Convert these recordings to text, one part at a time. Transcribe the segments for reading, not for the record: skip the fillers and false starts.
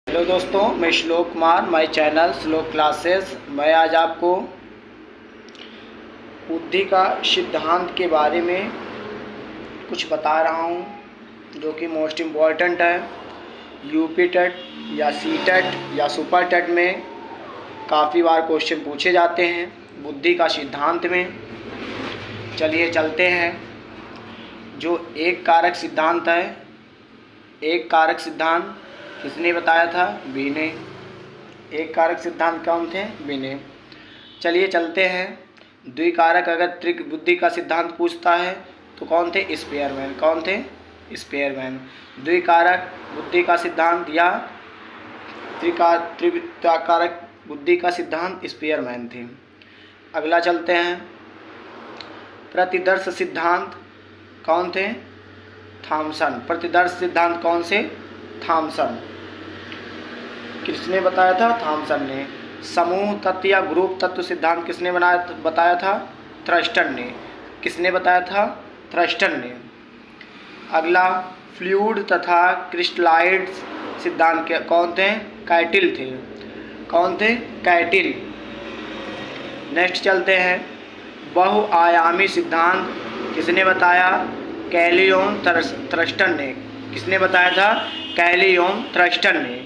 Hello दोस्तों, मैं श्लोक कुमार, माय चैनल श्लोक क्लासेस। मैं आज आपको बुद्धि का सिद्धांत के बारे में कुछ बता रहा हूं, जो कि मोस्ट इम्पॉर्टेंट है। यूपी टेट या सी टेट या सुपर टेट में काफ़ी बार क्वेश्चन पूछे जाते हैं बुद्धि का सिद्धांत में। चलिए चलते हैं। जो एक कारक सिद्धांत है, एक कारक सिद्धांत किसने बताया था? बी ने। एक कारक सिद्धांत कौन थे? बी ने। चलिए चलते हैं। द्विकारक अगर त्रिक का सिद्धांत पूछता है तो कौन थे? स्पेयरमैन। कौन थे? स्पेयरमैन। द्विकारक बुद्धि का सिद्धांत या त्रिकारक बुद्धि का सिद्धांत स्पेयरमैन थे। अगला चलते हैं। प्रतिदर्श सिद्धांत कौन थे? थॉमसन। प्रतिदर्श सिद्धांत कौन से? थॉमसन। किसने बताया था? थॉमसन ने। समूह तत्व या ग्रुप तत्व सिद्धांत किसने बताया था? थ्रस्टन ने। किसने बताया था? थ्रस्टन ने। अगला फ्लूइड तथा क्रिस्टलाइड सिद्धांत कौन थे? कैटिल थे। कौन थे? कैटिल। नेक्स्ट चलते हैं। बहुआयामी सिद्धांत किसने बताया? कैलियोन थ्रस्टन ने। किसने बताया था? कैलियोन थ्रस्टन ने।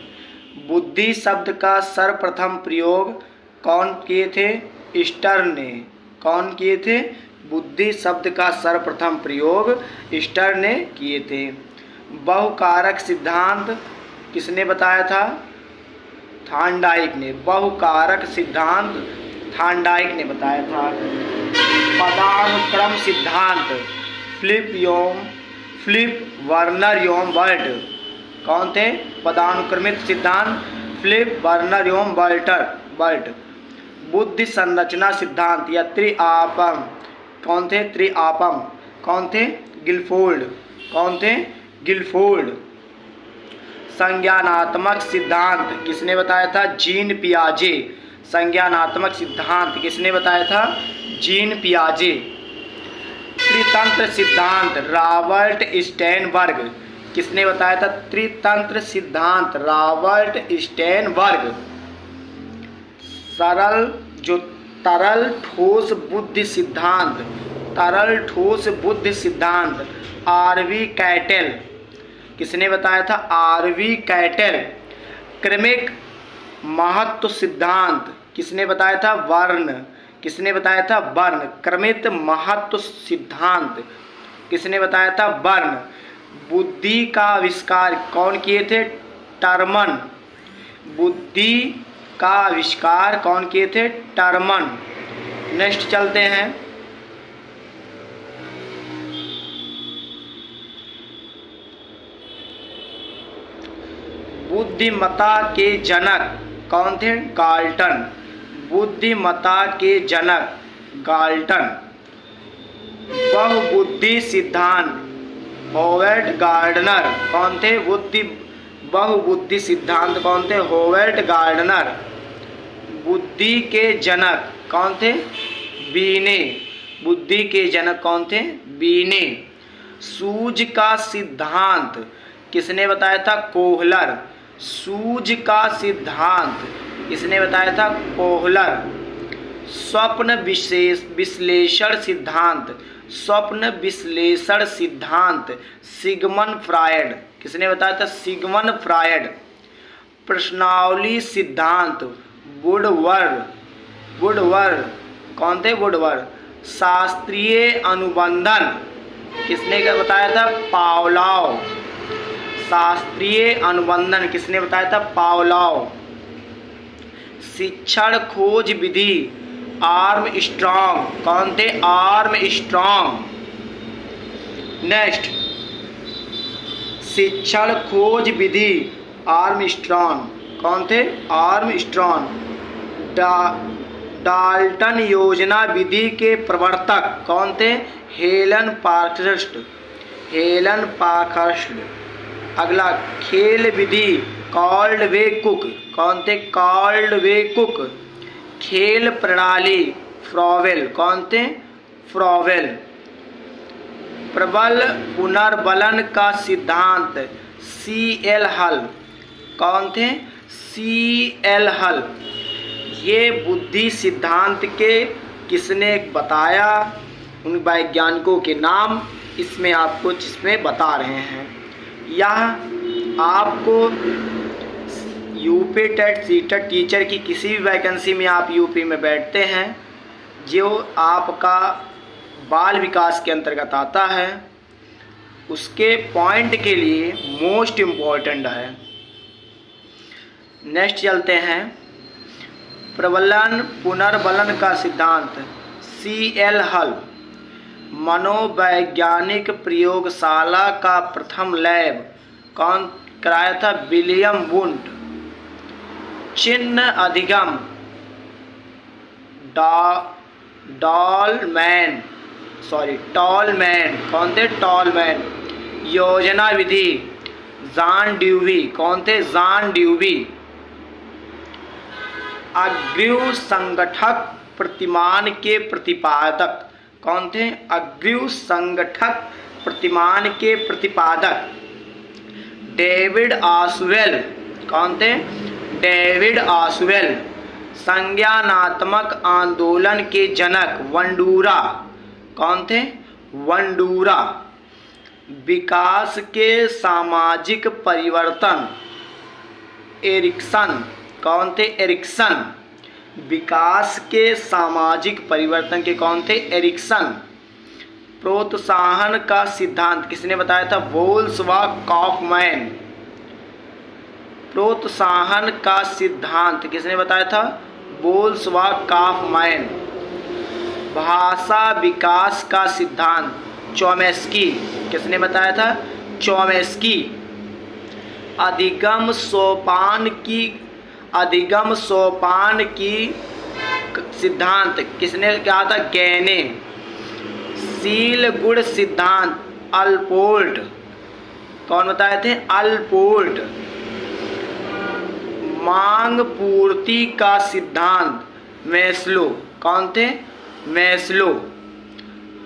बुद्धि शब्द का सर्वप्रथम प्रयोग कौन किए थे? स्टर्न ने। कौन किए थे? बुद्धि शब्द का सर्वप्रथम प्रयोग स्टर्न ने किए थे। बहुकारक सिद्धांत किसने बताया था? थॉर्नडाइक ने। बहुकारक सिद्धांत थॉर्नडाइक ने बताया था। पदानुक्रम सिद्धांत फिलिप वर्नर योमबर्ट। कौन थे? पदानुक्रमित सिद्धांत फिलिप वर्नर योमबर्ट। बुद्धि संरचना सिद्धांत या त्रिआपम कौन थे? त्रिआपम। कौन थे? गिलफोर्ड। कौन थे? गिलफोर्ड। संज्ञानात्मक सिद्धांत किसने बताया था? जीन पियाजे। संज्ञानात्मक सिद्धांत किसने बताया था? जीन पियाजे। त्रितंत्र सिद्धांत रॉबर्ट स्टेनबर्ग। किसने बताया था? त्रितंत्र सिद्धांत रॉबर्ट स्टेनबर्ग। तरल ठोस बुद्धि सिद्धांत, तरल ठोस बुद्धि सिद्धांत आरवी कैटेल। किसने बताया था? RV Cattell. क्रमिक महत्व सिद्धांत किसने बताया था? वर्न। किसने बताया था? वर्न। क्रमिक महत्व सिद्धांत किसने बताया था? वर्न। बुद्धि का आविष्कार कौन किए थे? टर्मन। बुद्धि का आविष्कार कौन किए थे? टर्मन। नेक्स्ट चलते हैं। बुद्धिमत्ता के जनक कौन थे? गाल्टन। बुद्धिमत्ता के जनक गाल्टन। बहुबुद्धि सिद्धांत होवर्ड गार्डनर। कौन थे? बहुबुद्धि सिद्धांत कौन थे? Howard Gardner. बुद्धि के जनक कौन थे? बीने। बुद्धि के जनक कौन थे? बीने। सूझ का सिद्धांत किसने बताया था? कोहलर। सूझ का सिद्धांत किसने बताया था? कोहलर। स्वप्न विश्लेषण सिद्धांत, स्वप्न विश्लेषण सिद्धांत सिगमंड फ्रायड। किसने बताया था? Sigmund Freud. प्रश्नावली सिद्धांत वुडवर्ड। कौन थे? वुडवर्ड। शास्त्रीय अनुबंधन किसने बताया था? पावलोव। शास्त्रीय अनुबंधन किसने बताया था? पावलोव। शिक्षण खोज विधि आर्मस्ट्रॉन्ग। कौन थे? आर्मस्ट्रॉन्ग। नेक्स्ट शिक्षण खोज विधि आर्मस्ट्रॉन्ग। कौन थे? आर्मस्ट्रॉन्ग। डाल्टन योजना विधि के प्रवर्तक कौन थे? हेलन पार्खर्स्ट। हेलन पार्खर्स्ट। अगला खेल विधि कॉल्डवे कुक। कौन थे? कॉल्डवे कुक। खेल प्रणाली फ्रॉवेल। कौन थे? फ्रॉवेल। प्रबल पुनर्बलन का सिद्धांत CL हल। कौन थे? C.L. हल। ये बुद्धि सिद्धांत के किसने बताया? उन वैज्ञानिकों के नाम इसमें आपको जिसमें बता रहे हैं। यह आपको यूपी टेट सीटेट टीचर की किसी भी वैकेंसी में आप यूपी में बैठते हैं जो आपका बाल विकास के अंतर्गत आता है, उसके पॉइंट के लिए मोस्ट इम्पॉर्टेंट है। नेक्स्ट चलते हैं, प्रबलन पुनर्बलन का सिद्धांत। C.L. हल। मनोवैज्ञानिक प्रयोगशाला का प्रथम लैब कौन कराया था? William wound. चिन्ह अधिगम टॉलमैन। कौन थे? टॉलमैन। योजना विधि जॉन ड्यूवी। कौन थे? John dewy. अग्रीव संगठक प्रतिमान के प्रतिपादक कौन थे? अग्रीव संगठक प्रतिमान के प्रतिपादक डेविड ऑसवेल। कौन थे? डेविड ऑसवेल। संज्ञानात्मक आंदोलन के जनक वंडूरा। कौन थे? वंडूरा। विकास के सामाजिक परिवर्तन एरिक्सन। कौन थे? एरिक्सन। विकास के सामाजिक परिवर्तन के कौन थे? एरिक्सन। प्रोत्साहन का सिद्धांत किसने बताया था? वोल्स व कॉफमैन। प्रोत्साहन का सिद्धांत किसने बताया था? वोल्स व कॉफमैन। भाषा विकास का सिद्धांत चोमेस्की। किसने बताया था? चोमेस्की। अधिगम सोपान की सिद्धांत किसने कहा था? गैने। शील गुण सिद्धांत अल्पोर्ट। कौन बताए थे? अल्पोर्ट। मांग पूर्ति का सिद्धांत मैस्लो। कौन थे? मैस्लो।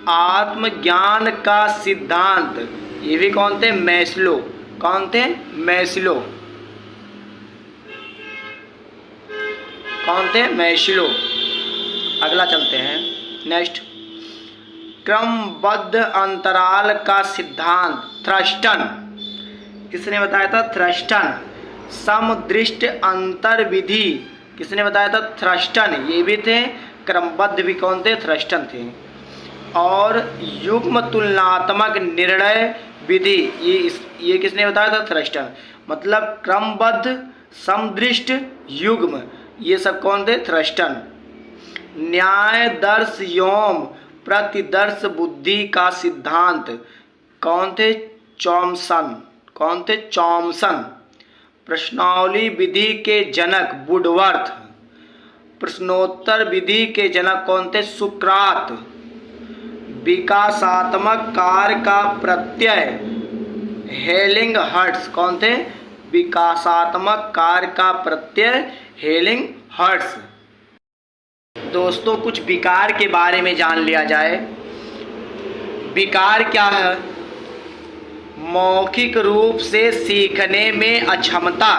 आत्मज्ञान का सिद्धांत ये भी कौन थे? मैस्लो। कौन थे? मैस्लो। कौन थे? मैस्लो। अगला चलते हैं, नेक्स्ट। क्रमबद्ध अंतराल का सिद्धांत थ्रस्टन। किसने बताया था? थ्रस्टन। समदृष्ट अंतर विधि किसने बताया था? थ्रस्टन। ये भी थे। क्रमबद्ध भी कौन थे? थ्रस्टन थे। और युग्म तुलनात्मक निर्णय विधि ये किसने बताया था? थ्रस्टन। मतलब क्रमबद्ध, समदृष्ट, युग्म ये सब कौन थे? थ्रस्टन। न्याय दर्श एवं प्रतिदर्श बुद्धि का सिद्धांत कौन थे? चॉम्सन। कौन थे? चॉम्सन। प्रश्नावली विधि के जनक वुडवर्थ। प्रश्नोत्तर विधि के जनक कौन थे? सुकरात। विकासात्मक कार्य का प्रत्यय हेलिंगहर्ट्ज। कौन थे? विकासात्मक कार्य का प्रत्यय हेलिंगहर्ट्ज। दोस्तों कुछ विकार के बारे में जान लिया जाए। विकार क्या है? मौखिक रूप से सीखने में अक्षमता,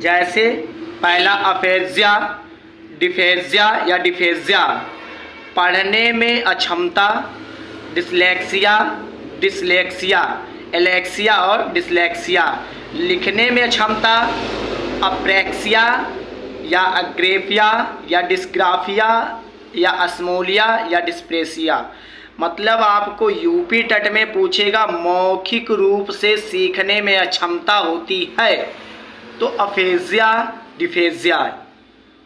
जैसे पहला अफेजिया, डिफेजिया या डिफेजिया। पढ़ने में अक्षमता डिसलेक्सिया, एलेक्सिया और डिसलेक्सिया। लिखने में अक्षमता अप्रेक्सिया या अग्रेफिया या डिस्ग्राफिया या अस्मोलिया या डिस्प्रेसिया। मतलब आपको यूपी टेट में पूछेगा मौखिक रूप से सीखने में अक्षमता होती है तो अफेजिया, डिफेजिया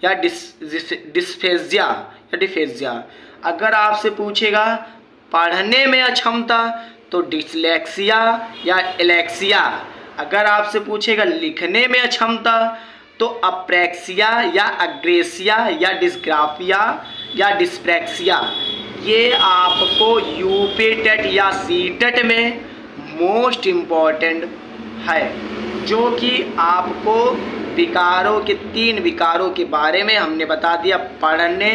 या डिस्फेजिया या डिफेजिया। अगर आपसे पूछेगा पढ़ने में अक्षमता तो डिसलेक्सिया या एलेक्सिया। अगर आपसे पूछेगा लिखने में अक्षमता तो अप्रेक्सिया या अग्रेसिया या डिस्ग्राफिया या डिस्प्रेक्सिया। ये आपको यूपी टेट या सी टेट में मोस्ट इम्पॉर्टेंट है, जो कि आपको विकारों के 3 विकारों के बारे में हमने बता दिया। पढ़ने,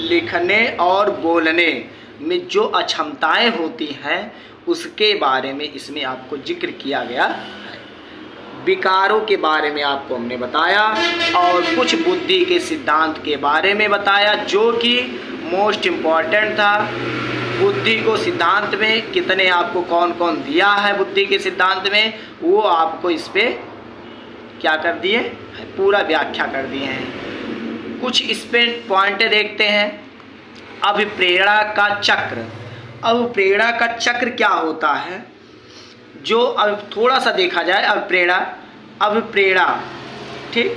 लिखने और बोलने में जो अक्षमताएं होती हैं उसके बारे में इसमें आपको जिक्र किया गया है। विकारों के बारे में आपको हमने बताया और कुछ बुद्धि के सिद्धांत के बारे में बताया, जो कि मोस्ट इम्पॉर्टेंट था। बुद्धि को सिद्धांत में कितने आपको कौन कौन दिया है बुद्धि के सिद्धांत में, वो आपको इस पे क्या कर दिए, पूरा व्याख्या कर दिए हैं। कुछ इस पे पॉइंट देखते हैं। अभिप्रेरणा का चक्र। अभिप्रेरणा का चक्र क्या होता है, जो अब थोड़ा सा देखा जाए। अभिप्रेरणा ठीक,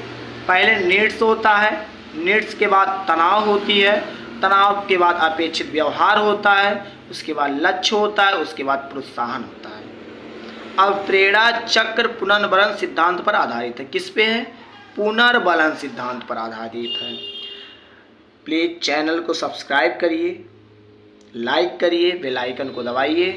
पहले नीड्स होता है, नीड्स के बाद तनाव होती है, तनाव के बाद अपेक्षित व्यवहार होता है, उसके बाद लक्ष्य होता है, उसके बाद प्रोत्साहन होता है। अभिप्रेरणा चक्र पुनर्बलन सिद्धांत पर आधारित है। किस पे है? पुनर्बलन सिद्धांत पर आधारित है। प्लीज़ चैनल को सब्सक्राइब करिए, लाइक करिए, बेल आइकन को दबाइए